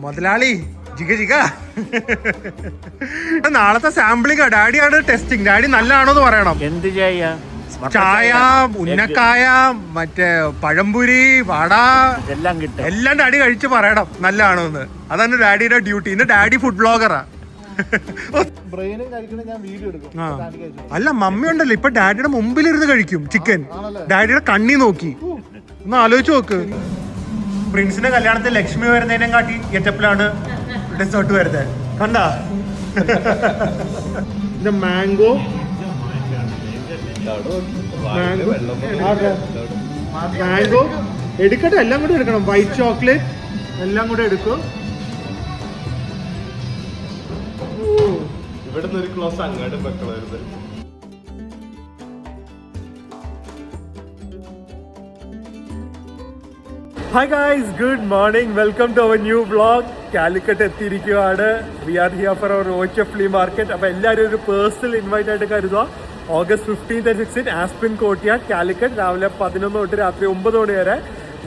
മുതലാളി giga giga. നാളത്തെ sampling ഡാഡിയാണ് testing. Daddy നല്ലതാണോന്ന് പറയണം. എന്ത് ചെയ്യാ? ചായ, ഉന്നക്കായ, മറ്റേ പഴംപുരി, വട എല്ലാം കിട്ടും. എല്ലാം ഡാഡി കഴിച്ച് പറയണം നല്ലതാണോന്ന്. അതാണ് ഡാഡിയുടെ ഡ്യൂട്ടി. ഇന്ന് ഡാഡി ഫുഡ് ബ്ലോഗറാ. അല്ല, മമ്മി ഉണ്ടല്ലോ ഇപ്പൊ ഡാഡിയുടെ മുമ്പിലിരുന്ന് കഴിക്കും ചിക്കൻ. ഡാഡിയുടെ കണ്ണി നോക്കി ഒന്ന് ആലോചിച്ച് നോക്ക്. പ്രിൻസിന്റെ കല്യാണത്തിൽ ലക്ഷ്മി വരുന്നതിനെ കാട്ടി ഗെറ്റപ്പിലാണ് ഡെസേർട്ട് വരുന്നത്. കണ്ടാ? ഇത് മാംഗോ മാംഗോ എടുക്കട്ടെ, എല്ലാം കൂടെ എടുക്കണം. വൈറ്റ് ചോക്ലേറ്റ് എല്ലാം കൂടെ എടുക്കും. ഇവിടുന്ന് ഒരു ക്ലോസ് അങ്ങോട്ട് വെക്കണമായിരുന്നു. Hi guys, good morning. Welcome to our new vlog. Calicut എത്തിയിരിക്കുകയാണ്. We are here for our roach flea market. അപ്പോൾ എല്ലാവരും ഒരു പേഴ്സണൽ ഇൻവൈറ്റ് ആയിട്ട് കരുതുക. August 15th and 16th Aspin Courtyard Calicut. രാവിലെ 11 തൊട്ട് രാത്രി 9 മണി വരെ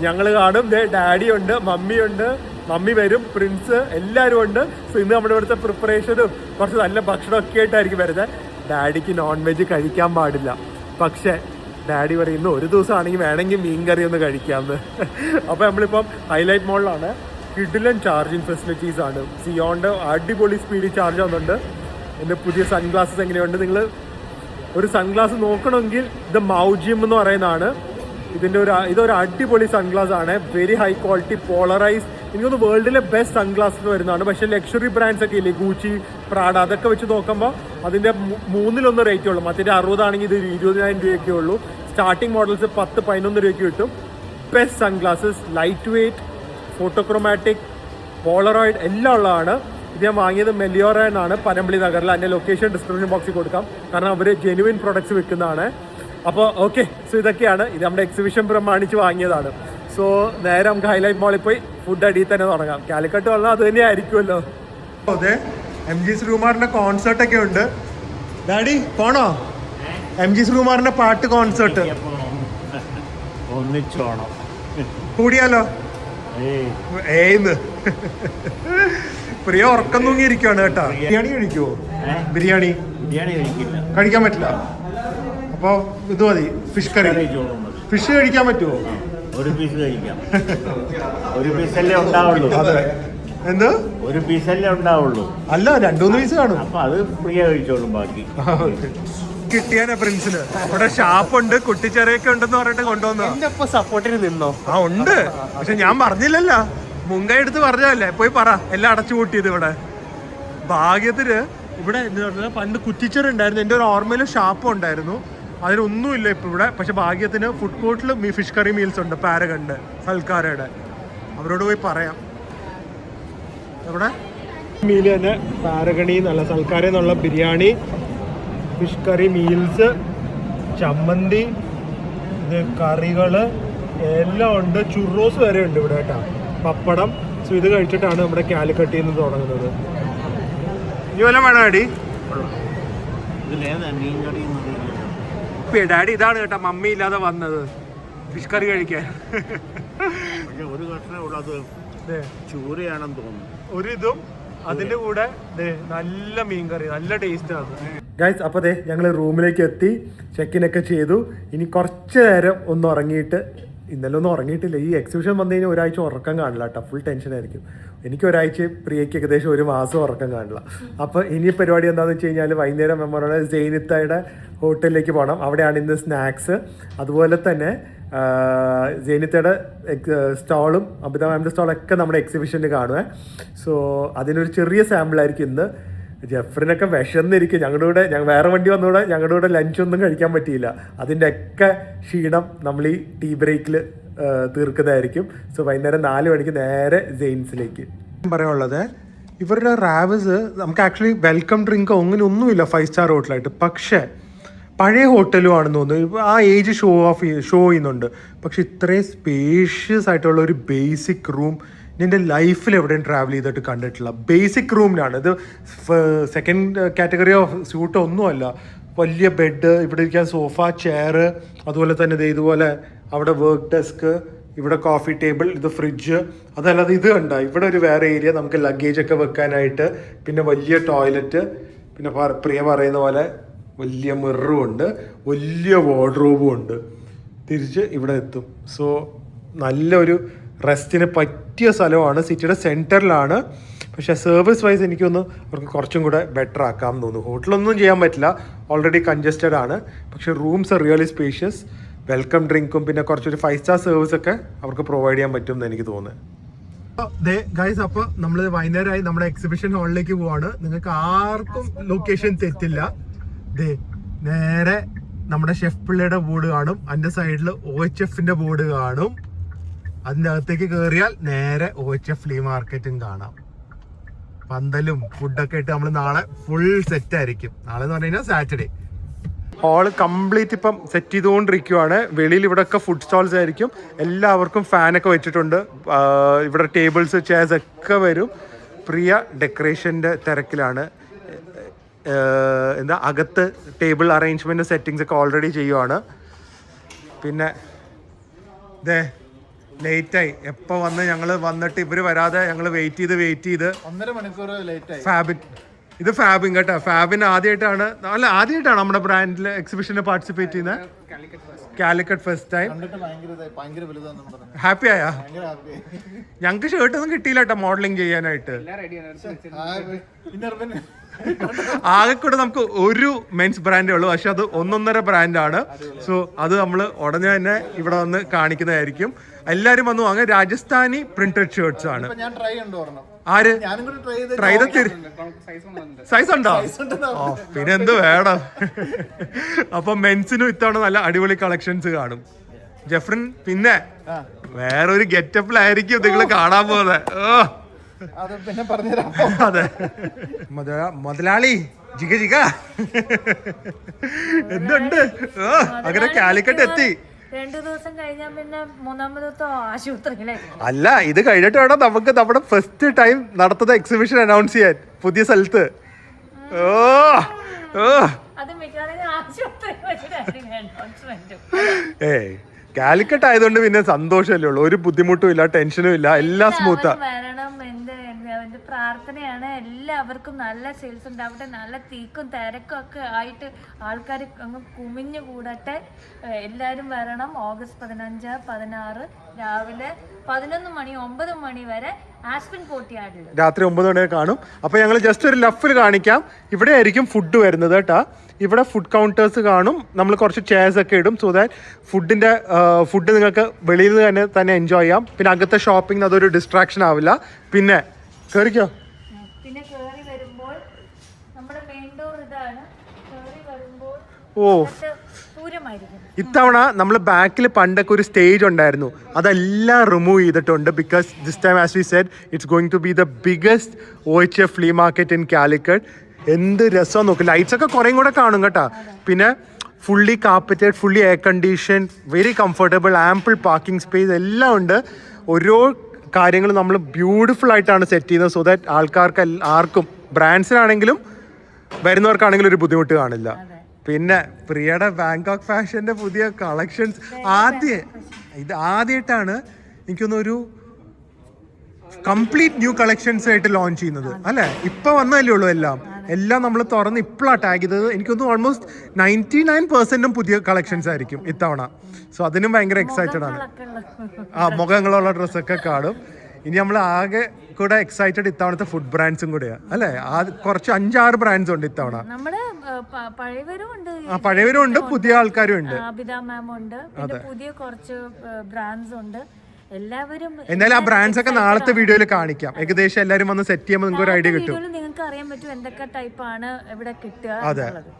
ഞങ്ങൾ കാണും. ഡാഡി ഉണ്ട്, മമ്മിയുണ്ട്, മമ്മി വരും, പ്രിൻസ് എല്ലാവരും ഉണ്ട്. സോ ഇന്ന് നമ്മുടെ ഇവിടുത്തെ പ്രിപ്പറേഷനും കുറച്ച് നല്ല ഭക്ഷണമൊക്കെ ആയിട്ടായിരിക്കും വരുന്നത്. ഡാഡിക്ക് നോൺ വെജ് കഴിക്കാൻ പാടില്ല. പക്ഷേ ഡാഡി പറയുന്നു ഒരു ദിവസം ആണെങ്കിൽ വേണമെങ്കിൽ മീൻ കറി ഒന്ന് കഴിക്കാമെന്ന്. അപ്പോൾ നമ്മളിപ്പം ഹൈലൈറ്റ് മോളിലാണ്. കിഡിലൻ ചാർജിങ് ഫെസിലിറ്റീസ് ആണ്. സിയോണിൻ്റെ അടിപൊളി സ്പീഡിൽ ചാർജ് ആവുന്നുണ്ട്. എൻ്റെ പുതിയ സൺഗ്ലാസസ് എങ്ങനെയുണ്ട്? നിങ്ങൾ ഒരു സൺഗ്ലാസ് നോക്കണമെങ്കിൽ ഇത് മൗജിയം എന്ന് പറയുന്നതാണ്. ഇതൊരു അടിപൊളി സൺഗ്ലാസ് ആണ്. Very high quality polarise. എനിക്കൊന്ന് വേൾഡിലെ ബെസ്റ്റ് സൺഗ്ലാസ് വരുന്നതാണ്. പക്ഷേ ലക്ഷറി ബ്രാൻഡ്സ് ഒക്കെ ഇല്ലേ, ഗൂച്ചി, പ്രാഡ, അതൊക്കെ വെച്ച് നോക്കുമ്പോൾ അതിൻ്റെ 3-1 റേറ്റേ ഉള്ളൂ. മറ്റേ 60 ആണെങ്കിൽ ഇത് 20,000 രൂപയൊക്കെ ഉള്ളൂ. സ്റ്റാർട്ടിംഗ് മോഡൽസ് 10-11 രൂപയ്ക്ക് കിട്ടും. Best sunglasses, light weight, photochromatic, polaroid എല്ലാം ഉള്ളതാണ്. ഇത് ഞാൻ വാങ്ങിയത് മെലിയോറന്നാണ്, പനമ്പള്ളി നഗറിൽ. അതിൻ്റെ ലൊക്കേഷൻ ഡിസ്ക്രിപ്ഷൻ ബോക്സിൽ കൊടുക്കാം, കാരണം അവർ ജെനുവിൻ പ്രൊഡക്ട്സ് വിൽക്കുന്നതാണ്. അപ്പോൾ ഓക്കെ, സോ ഇതൊക്കെയാണ്. ഇത് നമ്മുടെ എക്സിബിഷൻ പ്രമാണിച്ച് വാങ്ങിയതാണ്. സോ നേരെ നമുക്ക് ഹൈലൈറ്റ് മോളിൽ പോയി ഫുഡ് അടിയിൽ തന്നെ തുടങ്ങാം. കാലിക്കറ്റ് വന്നാൽ അത് തന്നെ ആയിരിക്കുമല്ലോ. അതെ, MG ശ്രീകുമാറിൻ്റെ കോൺസേർട്ടൊക്കെ ഉണ്ട്. ഡാഡി പോണോ? MG ശ്രീകുമാറിൻ്റെ പാട്ട് കോൺസേർട്ട് ഒന്നിച്ചോണം കൂടിയാലോ? ഏന്ന് പ്രിയ ഉറക്കം തൂങ്ങിയിരിക്കുകയാണ് കേട്ടാ. ബിരിയാണി കഴിക്കുവോ? ബിരിയാണി കഴിക്കാൻ പറ്റില്ല. അപ്പോൾ ഇത് മതി, ഫിഷ് കറി. ഫിഷ് കഴിക്കാൻ പറ്റുമോ? ഒരു പീസ് കഴിക്കാം. ഒരു പീസല്ലേ ഉണ്ടാവുള്ളൂ. അതെ, എന്ത് ഒരു പീസല്ലേ ഉണ്ടാവുള്ളൂ? അല്ല, 2-3 പീസ് കാണും. അപ്പൊ അത് പ്രിയ കഴിച്ചോളും. ബാക്കി കിട്ടിയാനെ പ്രിൻസിന് അവിടെ ഷാപ്പുണ്ട്, കുട്ടിച്ചെറിയൊക്കെ ഉണ്ടെന്ന് പറഞ്ഞിട്ട് കൊണ്ടുവന്നു. സപ്പോർട്ടിന് നിന്നോ? ആ ഉണ്ട്, പക്ഷെ ഞാൻ പറഞ്ഞില്ലല്ലോ. മുൻകൈ എടുത്ത് പറഞ്ഞല്ലേ, പോയി പറ എല്ലാം അടച്ചു കൂട്ടിയത്. ഇവിടെ ഭാഗ്യത്തിന് ഇവിടെ എന്താ പറഞ്ഞാൽ പണ്ട് കുറ്റിച്ചെറി ഉണ്ടായിരുന്നു. എൻ്റെ ഒരു ഓർമ്മയിൽ ഷാപ്പും ഉണ്ടായിരുന്നു. അതിനൊന്നുമില്ല ഇപ്പം ഇവിടെ. പക്ഷെ ഭാഗ്യത്തിന് ഫുഡ് കോർട്ടിൽ ഫിഷ് കറി മീൽസ് ഉണ്ട്. പാരഗണ്ട് സൽക്കാരയുടെ, അവരോട് പോയി പറയാം. അവിടെ മീൽ തന്നെ പാരഗണി എന്നുള്ള സൽക്കാര എന്നുള്ള ബിരിയാണി, ഫിഷ് കറി മീൽസ്, ചമ്മന്തി, ഇത് കറികൾ എല്ലാം ഉണ്ട്. ചുറോസ് വരെ ഉണ്ട് ഇവിടെ കേട്ടോ, പപ്പടം. സോ ഇത് കഴിച്ചിട്ടാണ് നമ്മുടെ കാലിക്കട്ടിൽ നിന്ന് തുടങ്ങുന്നത്. ഇനി വല്ലതും വേണോ ഡാഡി? ഡാഡി ഇതാണ് കേട്ടോ മമ്മി ഇല്ലാതെ വന്നത് ഫിഷ് കറി കഴിക്കാൻ. ഒരു കഷ്ണേ ഉള്ളത് ചൂരയാണെന്ന് തോന്നുന്നു. ഒരിതും അതിൻ്റെ കൂടെ നല്ല മീൻ കറി, നല്ല ടേസ്റ്റാണ് ഗൈസ്. അപ്പോൾ അതെ, ഞങ്ങൾ റൂമിലേക്ക് എത്തി, ചെക്കിനൊക്കെ ചെയ്തു. ഇനി കുറച്ച് നേരം ഒന്ന് ഉറങ്ങിയിട്ട്, ഇന്നലെ ഒന്നും ഉറങ്ങിയിട്ടില്ല. ഈ എക്സിബിഷൻ വന്നു കഴിഞ്ഞാൽ ഒരാഴ്ച ഉറക്കം കാണില്ല കേട്ടോ, ഫുൾ ടെൻഷനായിരിക്കും. എനിക്ക് ഒരാഴ്ച, പ്രിയയ്ക്ക് ഏകദേശം 1 മാസം ഉറക്കം കാണില്ല. അപ്പോൾ ഇനി പരിപാടി എന്താണെന്ന് വെച്ച് കഴിഞ്ഞാൽ വൈകുന്നേരം നമ്മുടെ ജെയിനിത്തയുടെ ഹോട്ടലിലേക്ക് പോകണം. അവിടെയാണ് ഇന്ന് സ്നാക്സ്. അതുപോലെ തന്നെ ജെയിനിത്തയുടെ സ്റ്റാളും അബിത മാമിൻ്റെ സ്റ്റാളൊക്കെ നമ്മുടെ എക്സിബിഷനിൽ കാണുക. സോ അതിനൊരു ചെറിയ സാമ്പിളായിരിക്കും ഇന്ന്. ജെഫ്രിനൊക്കെ വിശന്നിരിക്കും. ഞങ്ങൾ വേറെ വണ്ടി വന്നുകൂടെ ഞങ്ങളുടെ കൂടെ ലഞ്ചൊന്നും കഴിക്കാൻ പറ്റിയില്ല. അതിൻ്റെ ഒക്കെ ക്ഷീണം നമ്മൾ ഈ ടീ ബ്രേക്കിൽ തീർക്കുന്നതായിരിക്കും. സോ വൈകുന്നേരം 4 മണിക്ക് നേരെ ജെയിൻസിലേക്ക് പറയാനുള്ളത്. ഇവരുടെ റാവസ് നമുക്ക് ആക്ച്വലി വെൽക്കം ഡ്രിങ്കോ അങ്ങനെ ഒന്നുമില്ല 5 സ്റ്റാർ ഹോട്ടലായിട്ട്. പക്ഷേ പഴയ ഹോട്ടലും ആണെന്ന് തോന്നുന്നു. ആ ഏജ് ഷോ ചെയ്യുന്നുണ്ട്. പക്ഷെ ഇത്രയും സ്പേഷ്യസ് ആയിട്ടുള്ള ഒരു ബേസിക് റൂം എൻ്റെ ലൈഫിൽ എവിടെയും ട്രാവൽ ചെയ്തിട്ട് കണ്ടിട്ടില്ല. ബേസിക് റൂമിലാണ് ഇത്. സെക്കൻഡ് കാറ്റഗറിയോ സ്യൂട്ടോ ഒന്നുമല്ല. വലിയ ബെഡ്, ഇവിടെ ഇരിക്കാൻ സോഫ, ചെയർ, അതുപോലെ തന്നെ ഇതുപോലെ അവിടെ വർക്ക് ഡെസ്ക്, ഇവിടെ കോഫി ടേബിൾ, ഇത് ഫ്രിഡ്ജ്. അതല്ലാതെ ഇത് കണ്ട ഇവിടെ ഒരു വേറെ ഏരിയ നമുക്ക് ലഗേജ് ഒക്കെ വെക്കാനായിട്ട്. പിന്നെ വലിയ ടോയ്ലറ്റ്, പിന്നെ പ്രിയ പറയുന്ന പോലെ വലിയ മിററും ഉണ്ട്, വലിയ വാർഡ്രോബും ഉണ്ട്. തിരിച്ച് ഇവിടെ എത്തും. സോ നല്ലൊരു റെസ്റ്റിന് പറ്റിയ സ്ഥലമാണ്. സിറ്റിയുടെ സെൻറ്ററിലാണ്. പക്ഷേ സർവീസ് വൈസ് എനിക്കൊന്ന് അവർക്ക് കുറച്ചും കൂടെ ബെറ്റർ ആക്കാമെന്ന് തോന്നുന്നു. ഹോട്ടലൊന്നും ചെയ്യാൻ പറ്റില്ല, ഓൾറെഡി കൺജസ്റ്റഡ് ആണ്. പക്ഷേ rooms are really spacious. Welcome ഡ്രിങ്കും പിന്നെ കുറച്ചൊരു 5 സ്റ്റാർ സർവീസ് ഒക്കെ അവർക്ക് പ്രൊവൈഡ് ചെയ്യാൻ പറ്റും എന്ന് എനിക്ക് തോന്നുന്നത്. ഗൈസ്, അപ്പോൾ നമ്മൾ വൈകുന്നേരമായി നമ്മുടെ എക്സിബിഷൻ ഹാളിലേക്ക് പോവാണ്. നിങ്ങൾക്ക് ആർക്കും ലൊക്കേഷൻ തെറ്റില്ല. നേരെ നമ്മുടെ ഷെഫ് പിള്ളയുടെ ബോർഡ് കാണും, അതിന്റെ സൈഡിൽ OHFന്റെ ബോർഡ് കാണും. അതിൻ്റെ അകത്തേക്ക് കയറിയാൽ നേരെ OHF ഫ്ലീ മാർക്കറ്റും കാണാം. പന്തലും ഫുഡൊക്കെ ഇട്ട് നമ്മൾ നാളെ ഫുൾ സെറ്റ് ആയിരിക്കും. നാളെ എന്ന് പറഞ്ഞു കഴിഞ്ഞാൽ സാറ്റർഡേ. ഹാള് കംപ്ലീറ്റ് ഇപ്പം സെറ്റ് ചെയ്തുകൊണ്ടിരിക്കുവാണ്. വെളിയിൽ ഇവിടെയൊക്കെ ഫുഡ് സ്റ്റോൾസ് ആയിരിക്കും. എല്ലാവർക്കും ഫാനൊക്കെ വെച്ചിട്ടുണ്ട്. ഇവിടെ ടേബിൾസ്, ചെയർസ് ഒക്കെ വരും. പ്രിയ ഡെക്കറേഷൻ്റെ തിരക്കിലാണ്. അകത്ത് ടേബിൾ അറേഞ്ച്മെൻറ്റ് സെറ്റിങ്സ് ഒക്കെ ഓൾറെഡി ചെയ്യുവാണ്. പിന്നെ ലേറ്റായി. എപ്പോൾ വന്ന് ഞങ്ങൾ വന്നിട്ട് ഇവർ വരാതെ ഞങ്ങൾ വെയിറ്റ് ചെയ്ത് 1.5 മണിക്കൂർ ലേറ്റായി. ഇത് ഫാബിൻ കേട്ടോ. ഫാബിൻ ആദ്യമായിട്ടാണ് നമ്മുടെ ബ്രാൻഡിൽ എക്സിബിഷനിൽ പാർട്ടിസിപ്പേറ്റ് ചെയ്യുന്നത്. Calicut first time. ഹാപ്പി ആയാ? ഞങ്ങൾക്ക് ഷർട്ടൊന്നും കിട്ടിയില്ല കേട്ടോ മോഡലിംഗ് ചെയ്യാനായിട്ട്. ആകെ കൂടെ നമുക്ക് ഒരു മെൻസ് ബ്രാൻഡേ ഉള്ളൂ, പക്ഷെ അത് 1.5 ബ്രാൻഡാണ്. സോ അത് നമ്മൾ ഉടനെ തന്നെ ഇവിടെ വന്ന് കാണിക്കുന്നതായിരിക്കും. എല്ലാരും വന്ന് വാങ്ങാൻ. രാജസ്ഥാനി പ്രിന്റഡ് ഷർട്ട്സ് ആണ്. ആര് ട്രൈ സൈസ് ഉണ്ടോ? പിന്നെ എന്ത് വേണം. അപ്പൊ മെൻസിനും ഇത്തവണ നല്ല അടിപൊളി കളക്ഷൻസ് കാണും. ജെഫ്രിൻ പിന്നെ വേറൊരു ഗെറ്റപ്പിലായിരിക്കും നിങ്ങൾ കാണാൻ പോകുന്നത്. അതെ, മുതലാളി ജിഗ ജിഗ എന്തുണ്ട്? അങ്ങനെ കാലിക്കറ്റ് എത്തി. 2 ദിവസം കഴിഞ്ഞാൽ പിന്നെ 3-ാമത്തെ ദിവസം ആശുപത്രിയിലായിരുന്നു. അല്ല, ഇത് കഴിഞ്ഞിട്ട് വേണം നമുക്ക് നമ്മുടെ ഫസ്റ്റ് ടൈം നടത്തുന്ന എക്സിബിഷൻ അനൗൺസ് ചെയ്യാൻ പുതിയ സ്ഥലത്ത്. അത് മിക്കവാറും കാലിക്കറ്റ് ആയതുകൊണ്ട് പിന്നെ സന്തോഷമല്ലേ ഉള്ളൂ. ഒരു ബുദ്ധിമുട്ടും ഇല്ല, ടെൻഷനും ഇല്ല, എല്ലാം സ്മൂത്താ. വരണം, എന്റെ പ്രാർത്ഥനയാണ് എല്ലാവർക്കും നല്ല സെയിൽസ് ഉണ്ടാവട്ടെ. നല്ല തീക്കും തിരക്കും ഒക്കെ ആയിട്ട് ആൾക്കാർ അങ്ങ് കുമിഞ്ഞു കൂടട്ടെ. എല്ലാവരും വരണം. ഓഗസ്റ്റ് 15, 16 രാവിലെ 11 മണി 9 മണി വരെ ആസ്പിൻ കോർട്ട്യാർഡിൽ രാത്രി 9 മണി കാണും. അപ്പൊ ഞങ്ങൾ ജസ്റ്റ് ഒരു ലഫിൽ കാണിക്കാം. ഇവിടെ ആയിരിക്കും ഫുഡ് വരുന്നത് കേട്ടാ. ഇവിടെ ഫുഡ് കൗണ്ടേഴ്സ് കാണും. നമ്മൾ കുറച്ച് ചെയർസ് ഒക്കെ ഇടും. സോ ദാറ്റ് ഫുഡ് നിങ്ങൾക്ക് വെളിയിൽ നിന്ന് തന്നെ എൻജോയ് ചെയ്യാം. പിന്നെ അകത്തെ ഷോപ്പിംഗ് അതൊരു ഡിസ്ട്രാക്ഷൻ ആവില്ല. പിന്നെ കേറിക്കോ. പിന്നെ കേറി വരുമ്പോൾ നമ്മുടെ മെയിൻ ഡോർ ഇതാണ്. കേറി വരുമ്പോൾ ദൂരമായിരിക്കും. ഇത്തവണ നമ്മൾ ബാക്കിൽ പണ്ടൊക്കെ ഒരു സ്റ്റേജ് ഉണ്ടായിരുന്നു, അതെല്ലാം റിമൂവ് ചെയ്തിട്ടുണ്ട്. Because this time as we said it's going to be the biggest OHF flea market in Calicut. എന്ത് രസം നോക്ക്. ലൈറ്റ്സ് ഒക്കെ കുറേയും കൂടെ കാണും കേട്ടോ. പിന്നെ fully carpeted, fully air condition, very comfortable, ample parking space എല്ലാം ഉണ്ട്. ഓരോ കാര്യങ്ങൾ നമ്മൾ ബ്യൂട്ടിഫുൾ ആയിട്ടാണ് സെറ്റ് ചെയ്യുന്നത്. സോ ദാറ്റ് ആൾക്കാർക്ക് ആർക്കും, ബ്രാൻഡ്സിനാണെങ്കിലും വരുന്നവർക്കാണെങ്കിലും ഒരു ബുദ്ധിമുട്ട് കാണില്ല. പിന്നെ പ്രിയയുടെ ബാങ്കോക്ക് ഫാഷന്റെ പുതിയ കളക്ഷൻസ് ആദ്യമായിട്ടാണ് എനിക്കൊന്നൊരു കംപ്ലീറ്റ് ന്യൂ കളക്ഷൻസ് ആയിട്ട് ലോഞ്ച് ചെയ്യുന്നത് അല്ലേ. ഇപ്പൊ വന്നല്ലേ ഉള്ളൂ. എല്ലാം നമ്മൾ തുറന്ന് ഇപ്പോഴാണ് ടാഗ് ചെയ്തത്. എനിക്കൊന്നും ഓൾമോസ്റ്റ് 99% പുതിയ കളക്ഷൻസ് ആയിരിക്കും ഇത്തവണ. സോ അതിനും ഭയങ്കര എക്സൈറ്റഡ് ആണ്. മുഖങ്ങളുള്ള ഡ്രസ്സൊക്കെ കാണും. ഇനി നമ്മൾ ആകെ കൂടെ എക്സൈറ്റഡ് ഇത്തവണത്തെ ഫുഡ് ബ്രാൻഡ്സും കൂടെയാണ് അല്ലേ. കുറച്ച് 5-6 ബ്രാൻഡ്സ് ഉണ്ട് ഇത്തവണ. പഴയവരും ഉണ്ട്, പുതിയ ആൾക്കാരും ഉണ്ട്. പുതിയ കുറച്ച് ബ്രാൻഡ്സ് ഉണ്ട്. എല്ലാവരും എന്നാലും ആ ബ്രാൻഡ്സ് ഒക്കെ നാളത്തെ വീഡിയോയിൽ കാണിക്കാം. ഏകദേശം എല്ലാവരും വന്ന് സെറ്റ് ചെയ്യുമ്പോൾ നിങ്ങൾക്ക് ഒരു ഐഡിയ കിട്ടും. നിങ്ങൾക്ക് അറിയാൻ പറ്റും എന്തൊക്കെ ടൈപ്പ് ആണ് ഇവിടെ കിട്ടുക,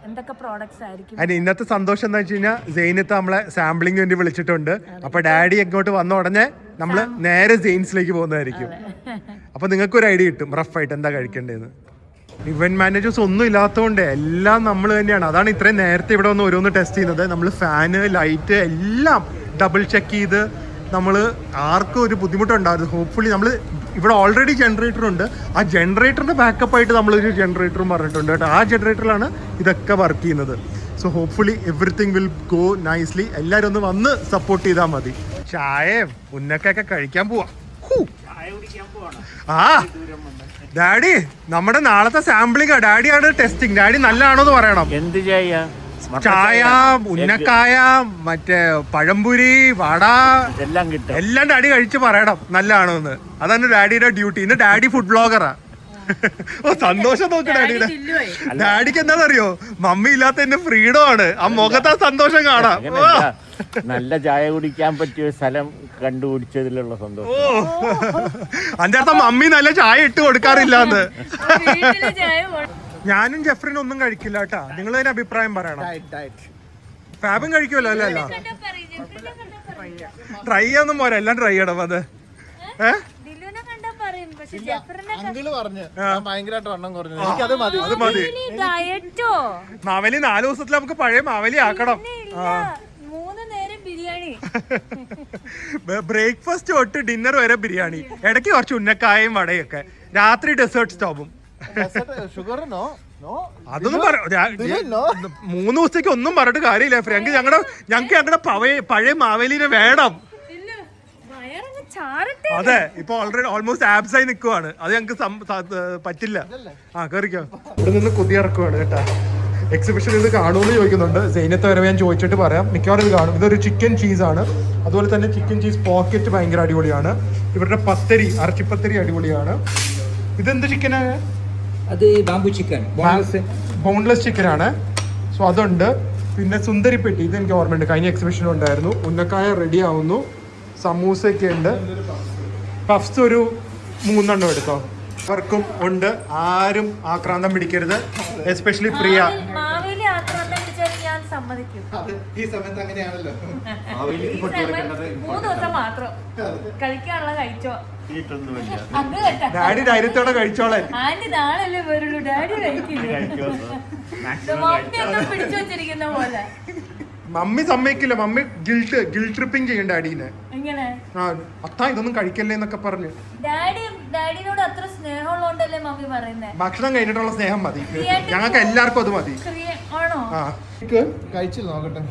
എന്തൊക്കെ പ്രോഡക്ട്സ് ആയിരിക്കും. അതിന് ഇന്നത്തെ സന്തോഷം എന്താ വെച്ച് കഴിഞ്ഞാൽ സെയിനത്ത് നമ്മളെ സാമ്പിളിംഗ് വേണ്ടി വിളിച്ചിട്ടുണ്ട്. അപ്പൊ ഡാഡി ഇങ്ങോട്ട് വന്ന ഉടനെ നമ്മള് നേരെ സെയിൻസിലേക്ക് പോകുന്നതായിരിക്കും. അപ്പൊ നിങ്ങൾക്ക് ഒരു ഐഡിയ കിട്ടും റഫായിട്ട് എന്താ കഴിക്കേണ്ടതെന്ന്. ഇവന്റ് മാനേജേഴ്സ് ഒന്നും ഇല്ലാത്തതുകൊണ്ട് എല്ലാം നമ്മൾ തന്നെയാണ്. അതാണ് ഇത്രയും നേരത്തെ ഇവിടെ വന്ന് ഓരോന്ന് ടെസ്റ്റ് ചെയ്യുന്നത്. നമ്മൾ ഫാന്, ലൈറ്റ് എല്ലാം ഡബിൾ ചെക്ക് ചെയ്ത് നമ്മൾ ആർക്കും ഒരു ബുദ്ധിമുട്ടുണ്ടായിരുന്നു. ഹോപ്പ്ഫുള്ളി നമ്മൾ ഇവിടെ ഓൾറെഡി ജനറേറ്റർ ഉണ്ട്. ആ ജനറേറ്ററിൻ്റെ ബാക്കപ്പായിട്ട് നമ്മളൊരു ജനറേറ്ററും പറഞ്ഞിട്ടുണ്ട് കേട്ടോ. ആ ജനറേറ്ററിലാണ് ഇതൊക്കെ വർക്ക് ചെയ്യുന്നത്. So hopefully everything will go nicely. എല്ലാവരും ഒന്ന് വന്ന് സപ്പോർട്ട് ചെയ്താൽ മതി. ചായയും ഉന്നക്കൊക്കെ കഴിക്കാൻ പോവാ. ആ ഡാഡി നമ്മുടെ നാളത്തെ സാമ്പിളിംഗ് ഡാഡിയാണ് ടെസ്റ്റിംഗ്. ഡാഡി നല്ലതാണോ എന്ന് പറയണം. എന്ത് ചായ? ചായ, ഉന്നക്കായ, മറ്റേ പഴംപുരി, വട എല്ലാം കിട്ടും. എല്ലാം ഡാഡി കഴിച്ച് പറയണം നല്ലതാണോ എന്ന്. അതാണ് ഡാഡിയുടെ ഡ്യൂട്ടി. ഇന്ന് ഡാഡി ഫുഡ് ബ്ലോഗറാ. ഓ സന്തോഷം നോക്ക് ഡാഡിയുടെ. ഡാഡിക്ക് എന്താണെന്നറിയോ, മമ്മി ഇല്ലാത്ത എന്റെ ഫ്രീഡം ആണ്. ആ മുഖത്ത് ആ സന്തോഷം കാണാം. നല്ല ചായ കുടിക്കാൻ പറ്റിയ സ്ഥലം കണ്ടുപിടിച്ചതിലുള്ള സന്തോഷം. അതിന്റെ മമ്മി നല്ല ചായ ഇട്ട് കൊടുക്കാറില്ലാന്ന്. ഞാനും ജെഫ്രിനും ഒന്നും കഴിക്കില്ല കേട്ടാ. നിങ്ങൾ അതിന് അഭിപ്രായം പറയണം. ഫാബും കഴിക്കുമല്ലോ അല്ലല്ലോ. ട്രൈ ചെയ്യാന്നും പോരാ, എല്ലാം ട്രൈ ചെയ്യണം. അത് മാവേലി 4 ദിവസത്തിൽ നമുക്ക് പഴയ മാവേലി ആക്കണം. ബ്രേക്ക്ഫാസ്റ്റ് തൊട്ട് ഡിന്നർ വരെ ബിരിയാണി, ഇടയ്ക്ക് കുറച്ച് ഉന്നക്കായും വടയൊക്കെ, രാത്രി ഡെസേർട്ട് സ്റ്റോപ്പും. അതൊന്നും 3 ദിവസത്തേക്ക് ഒന്നും പറഞ്ഞിട്ട് കാര്യമില്ല ഫ്രണ്ട്. ഞങ്ങൾക്ക് പഴയ മാവേലിനെ വേണം. അതെ, ഇപ്പൊ ഓൾറെഡി ഓൾമോസ്റ്റ് ആബ്സ് ആയി നിൽക്കുവാണ്. അത് ഞങ്ങക്ക് പറ്റില്ല. ആ കേറിക്കോ. ഇവിടെ നിന്ന് കുതിയിറക്കുവാണ് കേട്ടാ. എക്സിബിഷൻ ഇത് കാണുമെന്ന് ചോദിക്കുന്നുണ്ട്. സൈന്യത്തെ വരെ ഞാൻ ചോദിച്ചിട്ട് പറയാം. മിക്കവാറും ഇത് കാണും. ഇതൊരു ചിക്കൻ ചീസാണ്. അതുപോലെ തന്നെ ചിക്കൻ ചീസ് പോക്കറ്റ് ഭയങ്കര അടിപൊളിയാണ്. ഇവരുടെ പത്തരി, ഇറച്ചിപ്പത്തരി അടിപൊളിയാണ്. ഇതെന്ത് ചിക്കനാണ്? അത് ബാംബു ചിക്കൻ, ബോൺലെസ് ചിക്കൻ ആണ്. സോ അതുണ്ട്. പിന്നെ സുന്ദരിപ്പെട്ടി, ഇത് എനിക്ക് ഓർമ്മയുണ്ട്, കഴിഞ്ഞ എക്സിബിഷനും ഉണ്ടായിരുന്നു. ഉന്നക്കായ റെഡി ആവുന്നു. സമൂസയൊക്കെ ഉണ്ട്. പഫ്സ് ഒരു 3 എണ്ണം എടുത്തോ. അവർക്കും ഉണ്ട്. ആരും ആക്രാന്തം പിടിക്കരുത്, എസ്പെഷ്യലി പ്രിയ. ഈ സമയത്ത് അങ്ങനെയാണല്ലോ. 3 ദിവസം മാത്രം കഴിക്കാനുള്ള കഴിച്ചോ. ഡാഡി ധൈര്യത്തോടെ കഴിച്ചോളെ. ആന്റി നാളല്ലേ വരുള്ളൂ, ഡാഡി കഴിക്കില്ല. പിടിച്ചു വെച്ചിരിക്കുന്ന പോലെ. മമ്മി സമ്മതിക്കില്ല. മമ്മി ഗിൽട്ട് ട്രിപ്പിംഗ് ചെയ്യും ഡാഡീനെ. അത്താ ഇതൊന്നും കഴിക്കല്ലേ എന്നൊക്കെ പറഞ്ഞു. ഡാഡിനോട് അത്ര സ്നേഹമുള്ളതുകൊണ്ടല്ലേ മമ്മി പറയുന്നേ. ഭക്ഷണം കഴിഞ്ഞിട്ടുള്ള സ്നേഹം മതി ഞങ്ങൾക്ക് എല്ലാവർക്കും. അത് മതി. ആണോ? കഴിച്ചു നോക്കട്ടെ.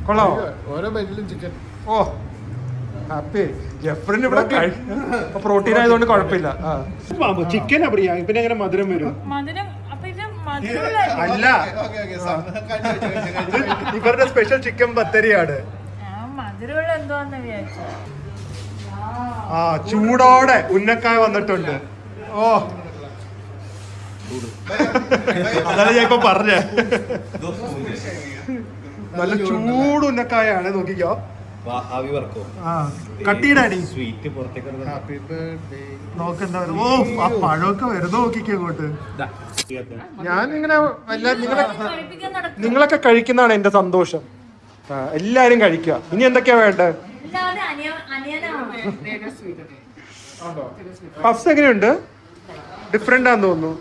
കൊള്ളാമോ? ഓരോ ബൈറ്റിലും ചിക്കൻ. ഓ ഹാപ്പി. ജെഫ്രിന് ഇവിടെ പ്രോട്ടീൻ ആയതുകൊണ്ട് കുഴപ്പമില്ല. ചിക്കനാ പ്രിയ. പിന്നെ എങ്ങനെ മധുരം വരും? അല്ല, ഇവരുടെ സ്പെഷ്യൽ ചിക്കൻ പത്തരിയാണ്. ആ ചൂടോടെ ഉന്നക്കായ വന്നിട്ടുണ്ട്. ഓ അതാണ് ഞാൻ ഇപ്പൊ പറഞ്ഞേ. നല്ല ചൂട് ഉന്നക്കായാണ്. നോക്കിക്കോ. കട്ടിയിടാടി നോക്കെന്താ. ഓ ആ പഴമൊക്കെ വരുന്ന നോക്കിക്കോ ഇങ്ങോട്ട്. ഞാനിങ്ങനെ നിങ്ങളൊക്കെ കഴിക്കുന്നതാണ് എന്റെ സന്തോഷം. എല്ലാരും കഴിക്കുക. ഇനി എന്തൊക്കെയാ വേണ്ടേ? പഫ്സ് എങ്ങനെയുണ്ട്? ഡിഫറെന്റ് ആണെന്ന് തോന്നുന്നു.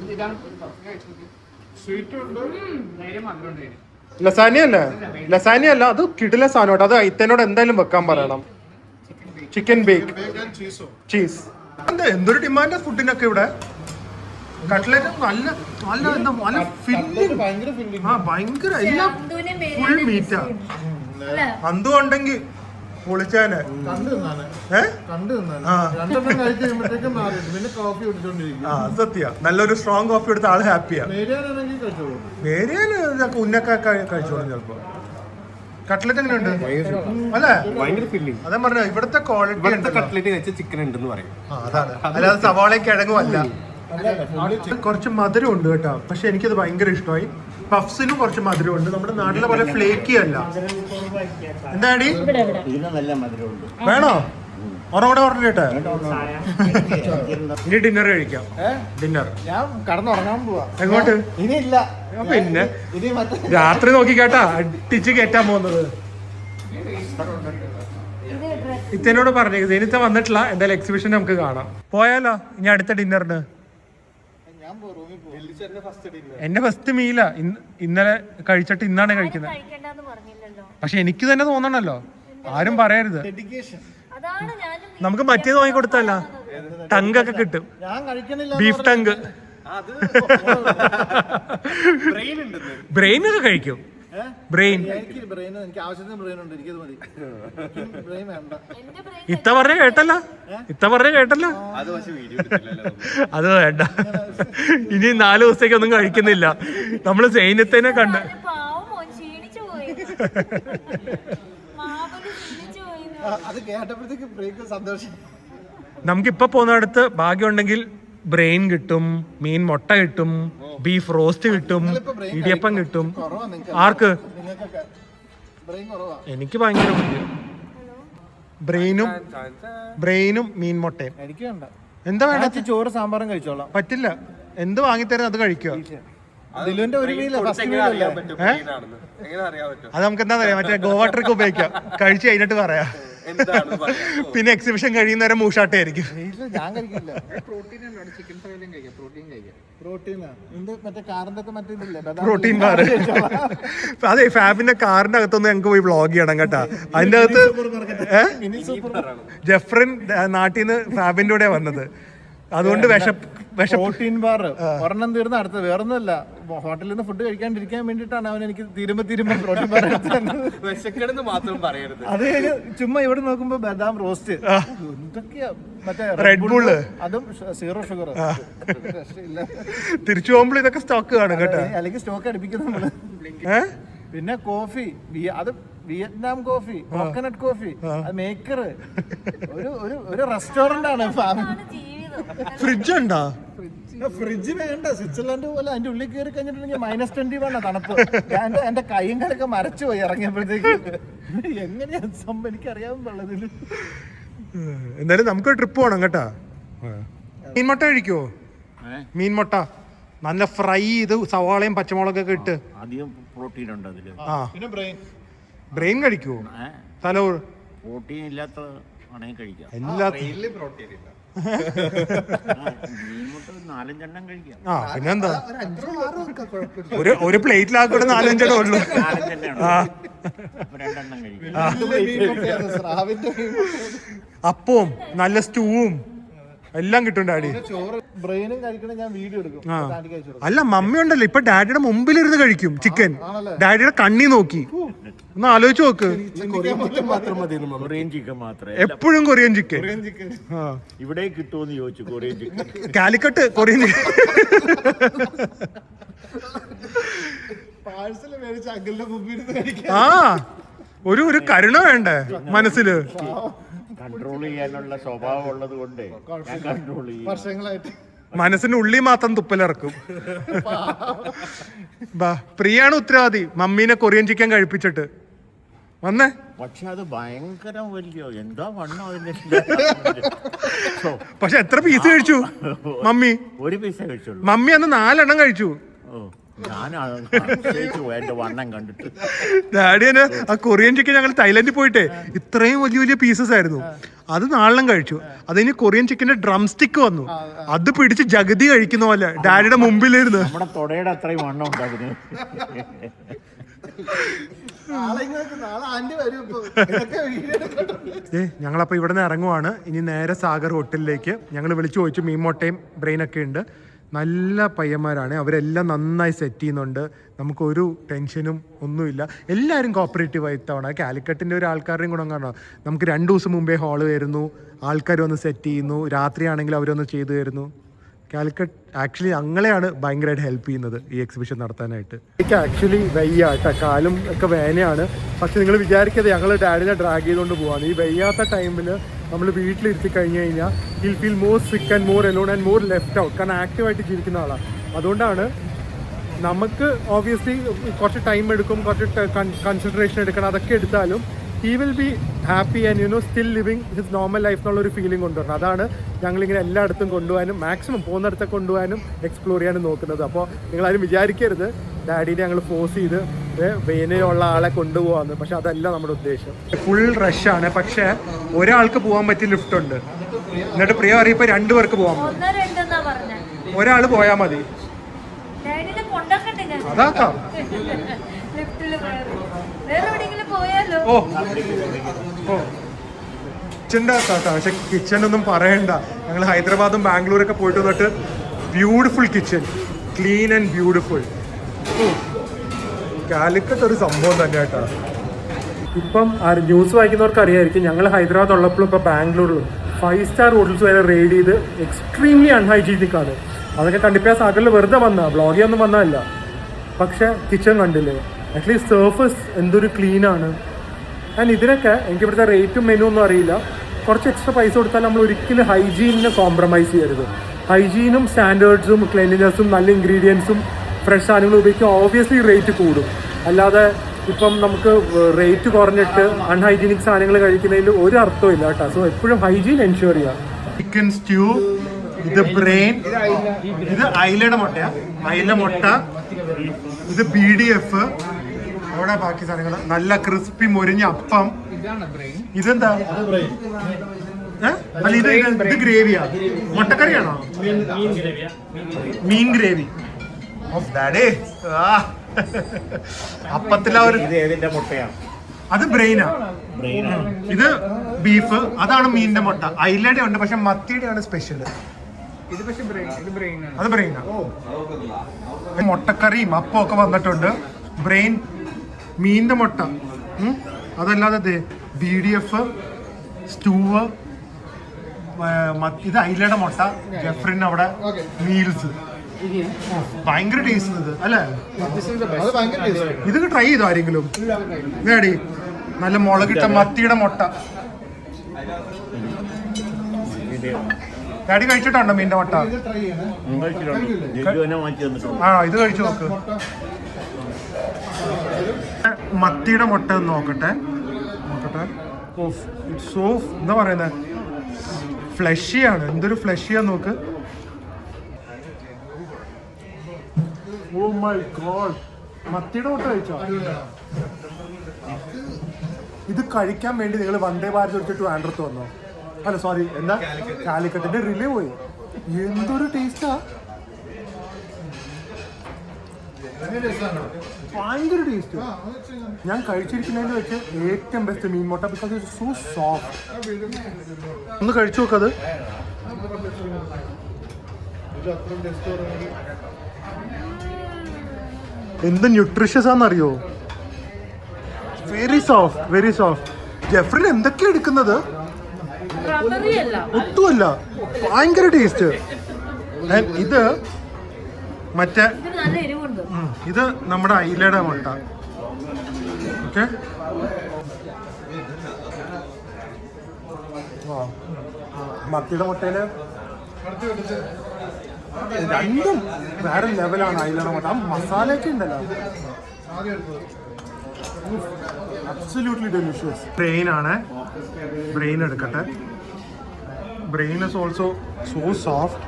ലസാനിയ അല്ല, അത് കിടില സാധനം കേട്ടോ. അത് ഇത്തനോട് എന്തായാലും വെക്കാൻ പറയണം. Chicken bake cheese. എന്തൊരു ഡിമാൻഡ് ഫുഡിനൊക്കെ ഇവിടെ. കട്ട്ലറ്റ് നല്ല നല്ല എന്താ നല്ല ഫില്ലിംഗ്. ആ ഭയങ്കര എല്ലാം ഫുൾ മീറ്റാ. അന്തു ഉണ്ടെങ്കിൽ പൊളിച്ചാന്. സത്യ നല്ലൊരു സ്ട്രോങ് കോഫി എടുത്ത ആള് ഹാപ്പിയാ. വേരിയാന് ഉന്നൊക്കെ കഴിച്ചോളും ചിലപ്പോ. കട്ട്ലറ്റ് എങ്ങനെയുണ്ട്? അല്ലേ? അതാ പറഞ്ഞ ഇവിടുത്തെ ക്വാളിറ്റി. കട്ട്ലറ്റ് കഴിച്ച ചിക്കൻ ഉണ്ടെന്ന് പറയും. അതാണ്. അല്ലാതെ സവാളയും കിഴങ്ങും അല്ല. കുറച്ച് മധുരം ഉണ്ട് കേട്ടോ. പക്ഷെ എനിക്കത് ഭയങ്കര ഇഷ്ടമായി. പഫ്സിനും കുറച്ച് മധുരം ഉണ്ട്. നമ്മുടെ നാട്ടിലെ പോലെ ഫ്ലേക്കി അല്ല. എന്താടി വേണോ? ഒറോടെ പറഞ്ഞിട്ടെ ഇനി ഡിന്നർ കഴിക്കാം. ഡിന്നർ ഞാൻ കടന്നുറങ്ങാൻ പോവാ. എങ്ങോട്ട്? ഇനിയില്ല. പിന്നെ രാത്രി നോക്കിക്കാട്ടാ അടിച്ച് കയറ്റാൻ പോകുന്നത്. ഇത്തനോട് പറഞ്ഞേ ഇനിത്തെ വന്നിട്ടില്ല. എന്തായാലും എക്സിബിഷൻ നമുക്ക് കാണാം. പോയാലോ ഇനി അടുത്ത ഡിന്നറിന്? എന്റെ ഫസ്റ്റ് മീല. ഇന്നലെ കഴിച്ചിട്ട് ഇന്നാണ് കഴിക്കുന്നത്. പക്ഷെ എനിക്ക് തന്നെ തോന്നണല്ലോ, ആരും പറയരുത്. നമുക്ക് മറ്റേത് വാങ്ങി കൊടുത്തല്ല, ടങ്കൊക്കെ കിട്ടും. Beef tongue. ബ്രെയിൻ ഒക്കെ കഴിക്കും. ബ്രെയിൻ എനിക്ക് ബ്രെയിൻ എനിക്ക് ആവശ്യത്തിന് ബ്രെയിൻ ഉണ്ട് എനിക്കത് മതി ബ്രെയിൻ വേണ്ട എന്റെ ബ്രെയിൻ ഇത്ത പറഞ്ഞ കേട്ടല്ലോ അത് പക്ഷെ വീഡിയോ എടുത്തില്ലല്ലോ അത് വേണ്ട. ഇനി 4 ദിവസത്തേക്ക് ഒന്നും കഴിക്കുന്നില്ല. നമ്മള് സൈന്യത്തിനെ കണ്ട് പാവമോ ക്ഷീണിച്ചു പോയി മാവല് ക്ഷീണിച്ചു പോയി അത് കേട്ടപ്പോഴത്തേക്ക് ബ്രെയിൻ സന്തോഷം. നമുക്കിപ്പോ പോകുന്നിടത്ത് ഭാഗ്യമുണ്ടെങ്കിൽ ബ്രെയിൻ കിട്ടും, മീൻ മുട്ട കിട്ടും, ബീഫ് റോസ്റ്റ് കിട്ടും, ഇടിയപ്പം കിട്ടും. കുറവാ നിങ്ങൾക്ക് ആർക്ക്? നിങ്ങൾക്കൊക്കെ ബ്രെയിൻ കുറവാ. എനിക്ക് ഭയങ്കര ബ്രെയിനും മീൻ മുട്ടയും. എനിക്ക് വേണ്ട. എന്താ വേണ്ട? ചോറ് സാമ്പാറും കഴിച്ചോളാം. പറ്റില്ല. എന്ത് വാങ്ങിത്തരുന്നത് അത് കഴിക്കുക. ദിലുവിന്റെ ഒരു മീല ഫസ്റ്റ് എങ്ങനെ അറിയാൻ മീലല്ലേ? പറ്റും ബ്രെയിനാണെന്ന്? എങ്ങനെ അറിയാൻ പറ്റും? അത് നമുക്ക് എന്താ പറയാ, മറ്റേ ഗോവ ട്രിക്ക് ഉപയോഗിക്കാം. കഴിച്ച് കഴിഞ്ഞിട്ട് പറയാം. എന്താണെന്ന് പറയാം. പിന്നെ എക്സിബിഷൻ കഴിയുന്നവരെ മൂഷാട്ടായിരിക്കും. ഇല്ല, ഞാൻ കഴിക്കില്ല. ചിക്കൻ ഫ്രൈയിലും കഴിക്കാം. പ്രോട്ടീനാ എന്ത് മറ്റേ കാറിന്റെ ഒക്കെ മറ്റേ ഇതില്ലേ, ബദാം പ്രോട്ടീൻ ബാർ. അതെ, ഫാബിന്റെ കാറിന്റെ അകത്തൊന്ന് ഞങ്ങൾക്ക് പോയി വ്ളോഗ് ചെയ്യണം കേട്ടാ. അതിന്റെ അകത്ത് മിനി സൂപ്പർ ജെഫ്രിൻ നാട്ടിൽ നിന്ന് ഫാബിന്റെ കൂടെ വന്നത്. അതുകൊണ്ട് പ്രോട്ടീൻ ബാർ ഒരെണ്ണം തീർന്ന അടുത്തത് വേറൊന്നുമല്ല. ഹോട്ടലിൽ നിന്ന് ഫുഡ് കഴിക്കാണ്ടിരിക്കാൻ വേണ്ടിയിട്ടാണ് അവൻ എനിക്ക് തീരുമ്പോ പ്രോട്ടീൻ ബാർ എടുത്ത് തന്നത്. വിശക്കണെന്ന് മാത്രം പറയരുത്. അത് കഴിഞ്ഞ് ചുമ്മാ ഇവിടെ നോക്കുമ്പോ ബദാം റോസ്റ്റ് എന്തൊക്കെയാ, മറ്റേ റെഡ് ബുള്ള്, അതും 0 ഷുഗർ. രക്ഷയില്ല. തിരിച്ചു പോകുമ്പോൾ ഇതൊക്കെ സ്റ്റോക്ക് കാണും കേട്ടോ. അല്ലെങ്കിൽ സ്റ്റോക്ക് അടുപ്പിക്കും നമ്മള്. പിന്നെ കോഫി, അത് വിയറ്റ്നാം കോഫി, കോക്കനട്ട് കോഫി, അത് മേക്കർ ഒരു റെസ്റ്റോറന്റ് ആണ്. ഫ്രിഡ്ജ് ഉണ്ടോ? ഫ്രിഡ്ജ് വേണ്ട. സ്വിറ്റ്സർലൻഡ് പോലെ അതിന്റെ ഉള്ളിൽ കയറി കഴിഞ്ഞിട്ടുണ്ടെങ്കിൽ -21 തണുപ്പ്. എന്റെ കൈയും കാലൊക്കെ മരച്ചു പോയി ഇറങ്ങിയപ്പോഴത്തേക്ക്. എങ്ങനെയാ സംഭവം എനിക്കറിയാൻ പാടില്ല. എന്തായാലും നമുക്ക് ട്രിപ്പ് പോകണം കേട്ടാ. മീൻ മുട്ട കഴിക്കുവോ? മീൻ മുട്ട നല്ല ഫ്രൈ ചെയ്ത് സവാളയും പച്ചമുളകൊക്കെ ഇട്ട്. അധികം പ്രോട്ടീൻ ഉണ്ട് അതില്. ആ, പിന്നെ ബ്രെയിൻ കഴിക്കുവോ? ഹലോ, പ്രോട്ടീൻ ഇല്ലാത്ത ആണെങ്കിൽ കഴിക്കാം. എല്ലാ പ്രോട്ടീൻ ഇല്ല. മീൻമുട്ട 4-5 കഴിക്കാം. ആ, പിന്നെന്താ, ഒരു പ്ലേറ്റിലാക്കൂടെ 4-5 ഉള്ളൂ. 4-5 ആ, 2 കഴിക്കാം. അപ്പവും നല്ല സ്റ്റൂവും എല്ലാം കിട്ടും ഡാഡി. ചോറ് ബ്രെയിനും കഴിക്കണം. ഞാൻ വീഡിയോ എടുക്കും. ആ, അല്ല മമ്മി ഉണ്ടല്ലോ ഇപ്പൊ ഡാഡിയുടെ മുമ്പിലിരുന്ന് കഴിക്കും ചിക്കൻ. ഡാഡിയുടെ കണ്ണി നോക്കി ഒന്ന് ആലോചിച്ച് നോക്ക്. മാത്രം മതി. കൊറിയൻ ചിക്കൻ മാത്രമേ എപ്പോഴും കൊറിയൻ ചിക്കൻ. ആ, ഇവിടെ കിട്ടുമെന്ന് ചോദിച്ചു. Korean chicken Calicut Korean chicken. Parcel മേടിച്ച് അങ്കിളിന്റെ മുമ്പിൽ കഴിക്കാം. ആ, ഒരു കരുണ വേണ്ടേ മനസ്സില്? കൺട്രോൾ ചെയ്യാനുള്ള സ്വഭാവം ഉള്ളത് കൊണ്ട് ഞാൻ കൺട്രോൾ ചെയ്യും. വർഷങ്ങളായിട്ട് മനസ്സിന്റെ ഉള്ളിൽ മാത്രം തുപ്പലിറക്കും. പ്രിയാണ് ഉത്തരവാദി മമ്മീനെ കൊറിയൻ ചിക്കൻ കഴിപ്പിച്ചിട്ട് വന്നേ. പക്ഷെ അത് ഭയങ്കര വലിയ എന്താ വണ്ണം അതിന്റെ. പക്ഷെ എത്ര പീസ് കഴിച്ചു മമ്മി? ഒരു പീസേ കഴിച്ചുള്ളൂ. മമ്മി അന്ന് 4 എണ്ണം കഴിച്ചു. ഓ, ഞാൻ എന്റെ വണ്ണം കണ്ടിട്ട്. ഡാഡിയന് ആ കൊറിയൻ ചിക്കൻ ഞങ്ങൾ തായ്ലൻഡിൽ പോയിട്ടേ ഇത്രയും വലിയ വലിയ പീസസ് ആയിരുന്നു. അത് 4 കഴിച്ചു. അതിന് കൊറിയൻ ചിക്കന്റെ ഡ്രം സ്റ്റിക്ക് വന്നു. അത് പിടിച്ച് ജഗതി കഴിക്കുന്ന പോലെ ഡാഡിയുടെ മുമ്പിലിരുന്ന്. നമ്മുടെ തൊടയുടെ അത്രയും വണ്ണം ഉണ്ടാകുന്നു. നാളെ ആന്റി വരും. ഞങ്ങളപ്പോൾ ഇവിടെ നിന്ന് ഇറങ്ങുവാണ്. ഇനി നേരെ സാഗർ ഹോട്ടലിലേക്ക്. ഞങ്ങൾ വിളിച്ചു ചോദിച്ചു. മീൻമുട്ടയും ബ്രെയിനൊക്കെ ഉണ്ട്. നല്ല പയ്യന്മാരാണ്. അവരെല്ലാം നന്നായി സെറ്റ് ചെയ്യുന്നുണ്ട്. നമുക്കൊരു ടെൻഷനും ഒന്നുമില്ല. എല്ലാവരും കോപ്പറേറ്റീവ് ഇത്തവണ. കാലിക്കറ്റിൻ്റെ ഒരു ആൾക്കാരുടെയും ഗുണം കാണാം. നമുക്ക് 2 ദിവസം മുമ്പേ ഹാള് വരുന്നു, ആൾക്കാർ വന്ന് സെറ്റ് ചെയ്യുന്നു. രാത്രിയാണെങ്കിൽ അവരൊന്ന് ചെയ്തു തരുന്നു. കാലിക്കറ്റ് ആക്ച്വലി ഞങ്ങളെയാണ് ഭയങ്കരമായിട്ട് ഹെൽപ്പ് ചെയ്യുന്നത് ഈ എക്സിബിഷൻ നടത്താനായിട്ട്. എനിക്ക് ആക്ച്വലി വയ്യ കേട്ടോ, കാലും ഒക്കെ വേനയാണ്. പക്ഷെ നിങ്ങൾ വിചാരിക്കാതെ ഞങ്ങൾ ഡാഡിനെ ഡ്രാഗ് ചെയ്തുകൊണ്ട് പോവാണ്. ഈ വയ്യാത്ത ടൈമിൽ നമ്മൾ വീട്ടിലിരുത്തി കഴിഞ്ഞ് കഴിഞ്ഞാൽ ഹിൽ ഫീൽ മോർ സിക്ക് and more alone and more left out. കാരണം ആക്റ്റീവായിട്ട് ജീവിക്കുന്ന ആളാണ്. അതുകൊണ്ടാണ് നമുക്ക് ഓബിയസ്ലി കുറച്ച് ടൈം എടുക്കും, കുറച്ച് കൺസിഡറേഷൻ എടുക്കണം. അതൊക്കെ എടുത്താലും he will be happy and still living his normal life എന്നുള്ളൊരു ഫീലിംഗ് കൊണ്ടുവരണം. അതാണ് ഞങ്ങളിങ്ങനെ എല്ലായിടത്തും കൊണ്ടുപോകാനും മാക്സിമം പോകുന്നിടത്തൊക്കെ കൊണ്ടുപോകാനും എക്സ്പ്ലോർ ചെയ്യാനും നോക്കുന്നത്. അപ്പോൾ നിങ്ങളാരും വിചാരിക്കരുത് ഡാഡീനെ ഞങ്ങൾ ഫോഴ്സ് ചെയ്ത് വേനയുള്ള ആളെ കൊണ്ടുപോകാമെന്ന്. പക്ഷെ അതല്ല നമ്മുടെ ഉദ്ദേശം. ഫുൾ റഷാണ്. പക്ഷേ ഒരാൾക്ക് പോകാൻ പറ്റിയ ലിഫ്റ്റ് ഉണ്ട്. എന്നിട്ട് പ്രിയ അറിയിപ്പോൾ 2 പേർക്ക് പോകാൻ പറ്റും. ഒരാൾ പോയാൽ മതി. അതാക്കാം. ഓ കിച്ചൻ്റെ അകത്താട്ടോ. പക്ഷെ കിച്ചണൊന്നും പറയണ്ട. ഞങ്ങൾ ഹൈദരാബാദും ബാംഗ്ലൂരൊക്കെ പോയിട്ട് വന്നിട്ട് beautiful kitchen, clean and beautiful. Calicut ഒരു സംഭവം തന്നെ കേട്ടോ. ഇപ്പം ന്യൂസ് വായിക്കുന്നവർക്ക് അറിയായിരിക്കും, ഞങ്ങൾ ഹൈദരാബാദ് ഉള്ളപ്പോഴും ഇപ്പോൾ ബാംഗ്ലൂരിലും 5 സ്റ്റാർ ഹോട്ടൽസ് വരെ റെയ്ഡ് ചെയ്ത് എക്സ്ട്രീംലി അൺഹൈജീനിക് ആണ്. അതൊക്കെ കണ്ടിപ്പോൾ സകലിൽ വെറുതെ വന്നാ, വ്ളോഗിയൊന്നും വന്നതല്ല. പക്ഷെ കിച്ചൺ കണ്ടില്ലേ, അറ്റ്ലീസ്റ്റ് സർഫസ് എന്തൊരു ക്ലീനാണ്. ആൻഡ് ഇതിനൊക്കെ എനിക്ക് ഇവിടുത്തെ റേറ്റും മെനു ഒന്നും അറിയില്ല. കുറച്ച് എക്സ്ട്രാ പൈസ കൊടുത്താൽ നമ്മൾ ഒരിക്കലും ഹൈജീനിനെ കോംപ്രമൈസ് ചെയ്യരുത്. ഹൈജീനും സ്റ്റാൻഡേർഡ്സും ക്ലീൻലിനെസ്സും നല്ല ഇൻഗ്രീഡിയൻസും ഫ്രഷ് സാധനങ്ങൾ ഉപയോഗിക്കും, ഓബ്വിയസ്ലി റേറ്റ് കൂടും. അല്ലാതെ ഇപ്പം നമുക്ക് റേറ്റ് കുറഞ്ഞിട്ട് അൺഹൈജീനിക് സാധനങ്ങൾ കഴിക്കുന്നതിൽ ഒരു അർത്ഥവും ഇല്ല കേട്ടോ. സോ എപ്പോഴും ഹൈജീൻ എൻഷുർ ചെയ്യാം. ചിക്കൻ സ്റ്റ്യൂ, ഇത് ബ്രെയിൻ, ഇത് അയിലയുടെ മുട്ടയാ, അയില മുട്ട, ഇത് BDF, അവിടെ ബാക്കി സാധനങ്ങൾ, നല്ല ക്രിസ്പി മൊരിഞ്ഞ അപ്പം. ഇതെന്താ? അല്ല ഇത് ഗ്രേവിയാ, മുട്ടക്കറിയാണോ? മീൻ ഗ്രേവി. അപ്പത്തില ഒരു മുട്ടയാണ്. അത് ബ്രെയിനാ, ഇത് ബീഫ്, അതാണ് മീനിന്റെ മുട്ട. അയിലയുടെ ഉണ്ട്, പക്ഷെ മത്തിയുടെ ആണ് സ്പെഷ്യൽ. അത് ബ്രെയിനാ. മുട്ടക്കറിയും അപ്പം ഒക്കെ വന്നിട്ടുണ്ട്. ബ്രെയിൻ, മീനിന്റെ മുട്ട, അതല്ലാതെ BDF, സ്റ്റൂവ്, ഇത് അയിലയുടെ മുട്ട, ജെഫ്രിൻ അവിടെ മീൽസ്. ഭയങ്കര ടേസ്റ്റ് ഇത് അല്ലേ? ഇത് ട്രൈ ചെയ്തോ ആരെങ്കിലും? വേടി നല്ല മുളകിട്ട മത്തിയുടെ മുട്ട. ഡാഡി കഴിച്ചിട്ടുണ്ടോ മീനിന്റെ മുട്ട? ആ, ഇത് കഴിച്ചു നോക്ക്. മത്തിയുടെ മുട്ട ഒന്ന് നോക്കട്ടെ. സോ എന്താ പറയുന്നത്, ഫ്ലഷിയാണ്. എന്തൊരു ഫ്ലഷിയാ നോക്ക്. ഓ മൈ ഗോഡ്, മത്തിയുടെ മുട്ട കഴിച്ചോ? ഇത് കഴിക്കാൻ വേണ്ടി നിങ്ങൾ വന്ദേ ഭാരത് എടുത്തിട്ട് ആൻഡ്രത്ത് വന്നോ? അല്ല സോറി, എന്താ കാലിക്കറ്റിന്റെ റിലേ പോയി. എന്തൊരു ടേസ്റ്റാ, ഭയങ്കര ടേസ്റ്റ്. ഞാൻ കഴിച്ചിരിക്കുന്നതിൽ വെച്ച് ഏറ്റവും ബെസ്റ്റ് മീൻ മുട്ട, ബിക്കോസ് ഇറ്റ് സോ സോഫ്റ്റ്. ഒന്ന് കഴിച്ചു നോക്കത്. എന്ത് ന്യൂട്രീഷ്യസ് ആണെന്നറിയോ? Very soft, very soft. Jefrin എന്തൊക്കെയാ എടുക്കുന്നത്? ഒട്ടുമല്ല, ഭയങ്കര ടേസ്റ്റ്. ഇത് മറ്റേ ഇത് നമ്മുടെ അയിലയുടെ മുട്ട. ഓക്കെ, മത്തിയുടെ മുട്ടയില് രണ്ടും വേറെ ലെവലാണ്. അയിലയുടെ മുട്ട, ആ മസാലയൊക്കെ ഉണ്ടല്ലോ, അബ്സല്യൂട്ട്ലി ഡെലിഷ്യസ്. ബ്രെയിൻ ആണ്, ബ്രെയിൻ എടുക്കട്ടെ. Brain is also so soft.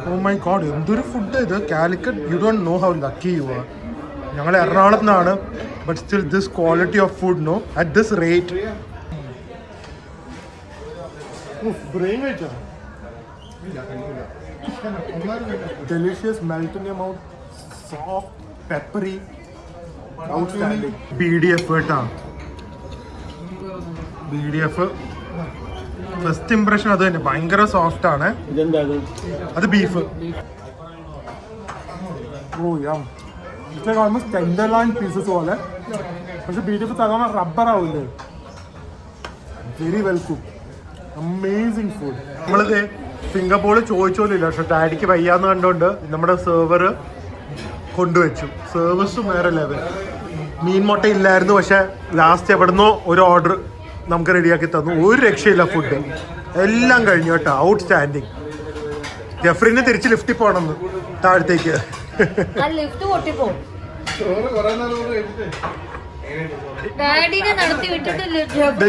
Oh my god, എന്തൊരു ഫുഡ് ഇത്. Calicut, you don't know how lucky you are. ഞങ്ങൾ എറണാകുളത്ത് നിന്നാണ്, but still this quality of food no at this rate. Brain കഴിച്ചോ? delicious, melt in your mouth, soft, peppery, outstanding. BDF കേട്ടാ, BDF first impression അത് തന്നെ, ഭയങ്കര soft ആണ്. അത് beef. Oh yeah, it's almost tenderloin pieces പോലെ, പക്ഷെ BDF സാധാരണ റബ്ബർ ആവില്ലേ. Very well cook, amazing food. നമ്മളിത് സിംഗപ്പൂർ ചോദിച്ചോലില്ല, പക്ഷെ ഡാഡിക്ക് വയ്യാന്ന് കണ്ടുകൊണ്ട് നമ്മുടെ സെർവർ കൊണ്ടുവച്ചു. സർവീസും വേറെ ലെവൽ. മീൻ മുട്ട ഇല്ലായിരുന്നു, പക്ഷെ ലാസ്റ്റ് എവിടുന്നോ ഒരു ഓർഡർ നമുക്ക് റെഡിയാക്കി തന്നു. ഒരു രക്ഷയില്ല, ഫുഡ് എല്ലാം കഴിഞ്ഞു കേട്ടോ, ഔട്ട്സ്റ്റാൻഡിങ്. ജെഫ്രിന് തിരിച്ച് ലിഫ്റ്റിൽ പോകണമെന്ന് താഴത്തേക്ക്.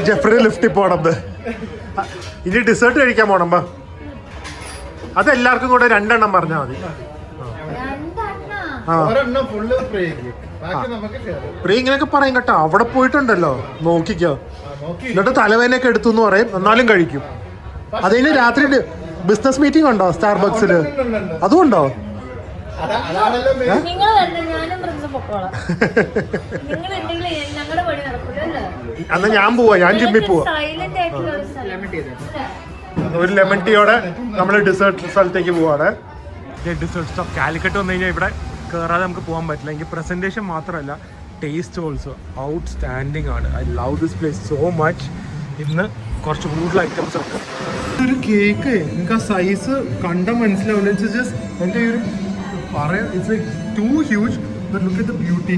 ജെഫ്രിന് ലിഫ്റ്റിൽ പോകണമെന്ന്. ഇനി ഡിസേർട്ട് കഴിക്കാൻ പോണം. അതെല്ലാവർക്കും കൂടെ 2 എണ്ണം പറഞ്ഞാൽ മതി. പ്രീ ഇങ്ങനെയൊക്കെ പറയും കേട്ടോ, അവിടെ പോയിട്ടുണ്ടല്ലോ നോക്കിക്കോ. എന്നിട്ട് തലവേനൊക്കെ എടുത്തു എന്ന് പറയും, എന്നാലും കഴിക്കും. അതിന് രാത്രി ബിസിനസ് മീറ്റിംഗ് ഉണ്ടോ സ്റ്റാർബക്സില്? അതുകൊണ്ടോ? അന്ന് ഞാൻ പോവാ, ഞാൻ ജിമ്മിൽ പോവാ. ഒരു ലെമൺ ടീയോടെ നമ്മൾ ഡിസേർട്ട് സ്ഥലത്തേക്ക് പോവാണ്. Dessert stop. കാലിക്കറ്റ് വന്നു കഴിഞ്ഞാൽ ഇവിടെ കയറാതെ നമുക്ക് പോകാൻ പറ്റില്ല. എനിക്ക് പ്രസൻറ്റേഷൻ മാത്രമല്ല ടേസ്റ്റ് ഓൾസോ ഔട്ട്സ്റ്റാൻഡിങ് ആണ്. I love this place so much. ഇന്ന് കുറച്ച് കൂടുതൽ ഐറ്റംസ് ഉണ്ട്. ഒരു കേക്ക് നിങ്ങൾക്ക് ആ സൈസ് കണ്ട മനസ്സിലാവില്ല. ഇറ്റ്സ് ജസ്റ്റ് എൻ്റെ ഒരു പറയാം, it's like to huge. But look at the beauty.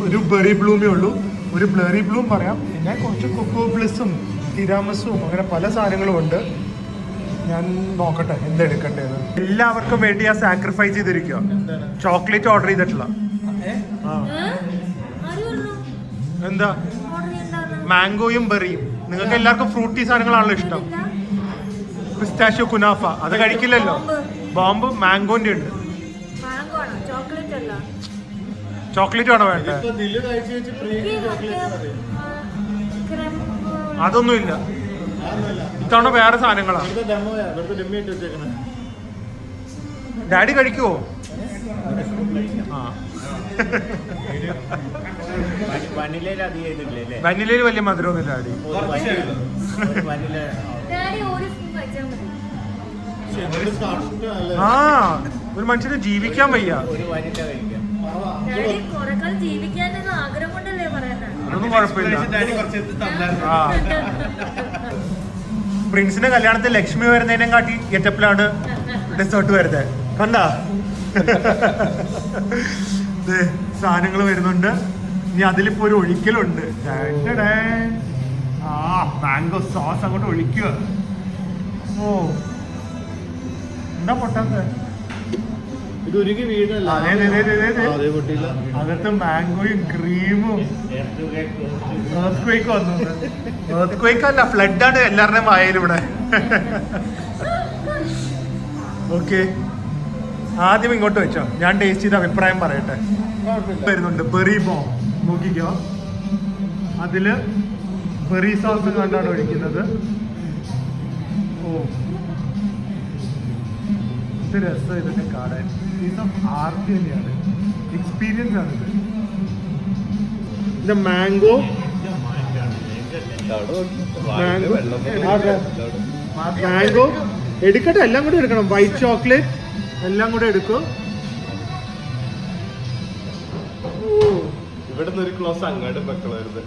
ഒരു ബെറി ബ്ലൂമേ ഉള്ളൂ, ഒരു ബ്ലറി ബ്ലൂം പറയാം, പിന്നെ കുറച്ച് കൊക്കോ ബ്ലിസും തിരാമസും അങ്ങനെ പല സാധനങ്ങളും ഉണ്ട്. ഞാൻ നോക്കട്ടെ എന്തെടുക്കണ്ടേന്ന്. എല്ലാവർക്കും വേണ്ടി ഞാൻ സാക്രിഫൈസ് ചെയ്തിരിക്കുക. ചോക്ലേറ്റ് ഓർഡർ ചെയ്തിട്ടുള്ള എന്താ മാംഗോയും ബെറിയും. നിങ്ങൾക്ക് എല്ലാവർക്കും ഫ്രൂട്ടി സാധനങ്ങളാണല്ലോ ഇഷ്ടം. പിസ്താഷ്യോ കുനാഫ അത് കഴിക്കില്ലല്ലോ. ബോംബ് മാംഗോന്റെ ഉണ്ട്. ചോക്ലേറ്റ് ആണോ വേണ്ടേ? അതൊന്നുമില്ല. ഇത്തവണ വേറെ സാധനങ്ങളാണ്. ഡാഡി കഴിക്കുവോ? ആ വനിലയിൽ വലിയ മധുരമൊന്നുമില്ല ഡാഡി. ആ ഒരു മനുഷ്യന് ജീവിക്കാൻ വയ്യ. അതൊന്നും കുഴപ്പമില്ല. ആ പ്രിൻസിന്റെ കല്യാണത്തിൽ ലക്ഷ്മി വരുന്നതിനെ കാട്ടി ഗെറ്റപ്പിലാണ് ഡെസേർട്ട് വരുന്നത്. കണ്ടാ സാധനങ്ങൾ വരുന്നുണ്ട്. ഇനി അതിലിപ്പോ ഒരു ഒഴിക്കലുണ്ട്. ആ മാംഗോ സോസ് അങ്ങോട്ട് ഒഴിക്കുക. ഓ എന്താ പൊട്ടാത്ത ഇത് ഉരുകി വീടല്ല. അകത്ത് മാംഗോയും ക്രീമും. എർത്ത് വന്നു. എർത്ത് അല്ല, ഫ്ലഡാണ് എല്ലാവരുടെയും വായയിൽ ഇവിടെ. ഓക്കെ, ആദ്യം ഇങ്ങോട്ട് വെച്ചോ, ഞാൻ ടേസ്റ്റ് ചെയ്ത അഭിപ്രായം പറയട്ടെ. വരുന്നുണ്ട് ബെറി ബോം, നോക്കിക്കോ. അതില് ബെറി സോസ് കണ്ടാണ് ഒഴിക്കുന്നത്. ഓ ഇത് രസം ഇതൊക്കെ കാണാൻ. ആർട്ട് തന്നെയാണ്, എക്സ്പീരിയൻസ് ആണിത്. ഇത് മാംഗോ മാംഗോ എടുക്കട്ടെ, എല്ലാം കൂടെ എടുക്കണം. വൈറ്റ് ചോക്ലേറ്റ് എല്ലാം കൂടെ എടുക്കും. ഇവിടുന്ന് ഒരു ക്ലോസ് അങ്ങോട്ട് വെക്കളരുത്.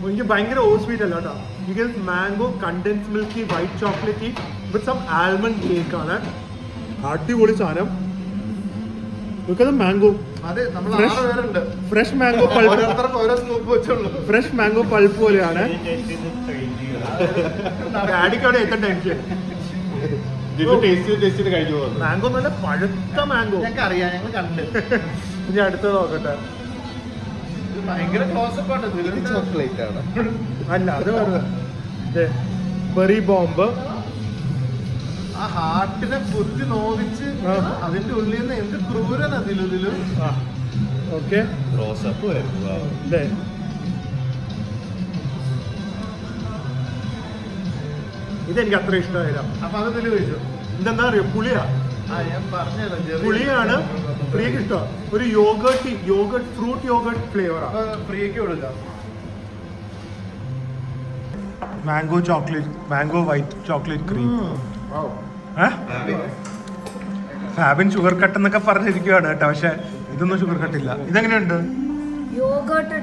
എനിക്ക് ഭയങ്കര ഓവർ സ്വീറ്റ് അല്ല കേട്ടോ. Because mango condensed milky white chocolate with some almond cake ആണ്. അടിപൊളി സാധനം. Mango fresh mango pulp, fresh mango pulp പോലെയാണ്. ഡാഡിക്ക് അവിടെ എത്തണ്ട എനിക്ക്. മാംഗോ നല്ല പഴുത്ത മാംഗോ. ഞങ്ങൾക്ക് അറിയാം, ഞങ്ങൾ കണ്ട്. ഇനി അടുത്തത് നോക്കട്ടെ. ഭയങ്കര ക്ലോസപ്പ് ആണ്. ചോക്ലേറ്റ് ആണ്. അല്ല അത് ബെറി ബോംബ്. ആ ഹാർട്ടിനെ കുത്തി നോവിച്ച് അതിന്റെ ഉള്ളിൽ നിന്ന് എന്ത് ക്രൂരൻ അതിലും. ഓക്കെ, ഇതെനിക്ക് അത്ര ഇഷ്ടമായില്ല. അപ്പൊ അത് ഇതിൽ വെച്ചു. ഇതെന്താ അറിയോ, പുളിയാ. ഞാൻ പറഞ്ഞുതരാം, പുളിയാണ്. പ്രിയക്ക് ഇഷ്ടം. ഒരു യോഗട്ട് ഫ്രൂട്ട് യോഗട്ട് ഫ്ലേവറാണ്. പ്രിയക്ക് കൊടുക്കാം. Mango chocolate, mango white chocolate cream. Fabin sugar cut എന്നൊക്കെ പറഞ്ഞിരിക്കുകയാണ് കേട്ടോ, പക്ഷെ ഇതൊന്നും ഷുഗർ കട്ടില്ല. ഇതെങ്ങനെയുണ്ട്? Yogurt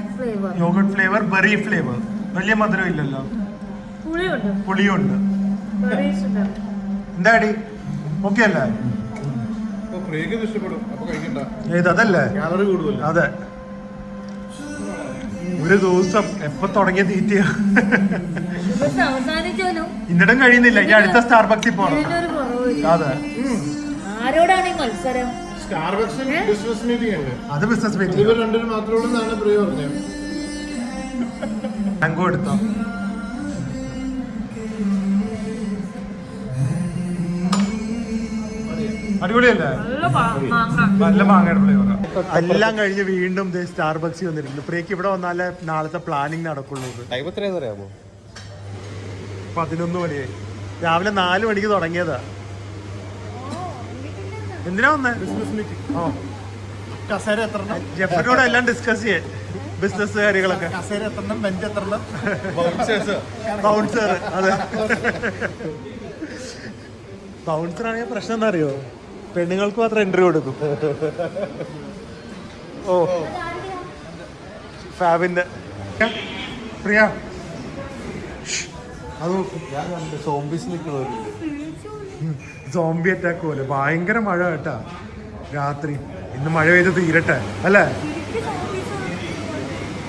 flavour, berry flavour. വലിയ മധുരം ഇല്ലല്ലോ, പുളിയുണ്ട്. എന്താടി ഓക്കെ അല്ലേ? ഏതല്ലേ? അതെ, ഒരു ദിവസം എപ്പോ തുടങ്ങിയ തീറ്റയാ. ഇന്നിടം കഴിയുന്നില്ല. ഈ അടുത്ത സ്റ്റാർബക്സിൽ പോണം. അതെ, ആരോടാണ് ഈ മത്സരം? ബിസിനസ് മീറ്റിംഗ് അല്ലേ? അത് ബിസിനസ് മീറ്റിംഗ്. ഇവർ രണ്ടിനും മാത്രമേ ഉള്ളൂ എന്നാണ് പ്രിയ പറഞ്ഞത്. മാംഗോ എടുത്തോ. അടിപൊളിയല്ലേ? നല്ല മാങ്ങയുടെ ഫ്ലേവർ. എല്ലാം കഴിഞ്ഞ് വീണ്ടും സ്റ്റാർബക്സിൽ വന്നിരിക്കുന്നു. പ്രിയക്ക് ഇവിടെ വന്നാലേ നാളത്തെ പ്ലാനിങ് നടക്കുള്ളൂ. 11 മണിയായി. രാവിലെ 4 മണിക്ക് തുടങ്ങിയതാ. എന്തിനാ വന്നേ? Business meeting. ഓ, കസേര എത്രണ്ണം? ജെഫിനോട് എല്ലാം ഡിസ്കസ് ചെയ്യാൻ, ബിസിനസ് കാര്യങ്ങളൊക്കെ. കസേര എത്രണ്ണം, ബെഞ്ച് എത്രണ്ണം, ബൗൺസർ. അതെ, ബൗൺസർ ആണെങ്കിൽ പ്രശ്നം എന്താ അറിയോ, പെണ്ണുങ്ങൾക്ക് മാത്രം എൻട്രി കൊടുക്കും. ഓ ഫാബിന്റെ പ്രിയ അത് നോക്കും. സോംബീസ് നിൽക്കണവരുണ്ട്. സോംബി അറ്റാക്ക് പോലെ ഭയങ്കര മഴ കേട്ടാ രാത്രി. ഇന്ന് മഴ പെയ്ത് തീരട്ടെ അല്ലേ.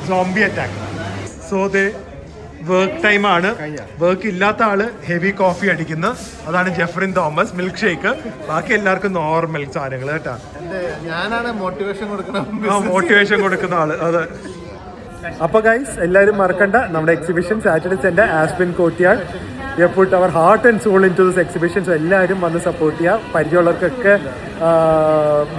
Zombie attack. So they work ടൈമാണ്. വർക്ക് ഇല്ലാത്ത ആള് ഹെവി കോഫി അടിക്കുന്ന അതാണ് ജെഫ്രിൻ തോമസ്. Milk shake. ബാക്കി എല്ലാവർക്കും നോർമൽ സാധനങ്ങൾ കേട്ടാ. ഞാനാണ് മോട്ടിവേഷൻ കൊടുക്കണം. മോട്ടിവേഷൻ കൊടുക്കുന്ന ആള്. അതെ. അപ്പൊ ഗൈസ് എല്ലാവരും മറക്കണ്ട നമ്മുടെ എക്സിബിഷൻ സാറ്റർഡേ സെന്റ് Aspin Courtyard. We have put our heart and soul into this exhibition. So എല്ലാവരും വന്ന് സപ്പോർട്ട് ചെയ്യുക. പരിചയമുള്ളവർക്കൊക്കെ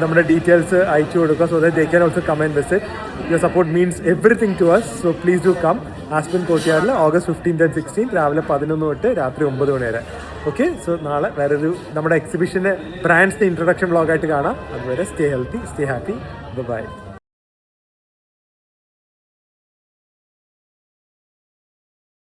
നമ്മുടെ ഡീറ്റെയിൽസ് അയച്ചു കൊടുക്കുക. So that they can also come and visit. Your support means everything to us. So please do come. ആസ്പിൻ കോർട്ട്യാർഡിൽ August 15th and 16th രാവിലെ 11 തൊട്ട് രാത്രി 9 മണി വരെ. ഓക്കെ. സോ നാളെ വേറൊരു നമ്മുടെ എക്സിബിഷന് ബ്രാൻഡ്സിന്റെ ഇൻട്രൊഡക്ഷൻ വ്ളോഗായിട്ട് കാണാം. അതുവരെ stay healthy, stay happy. By.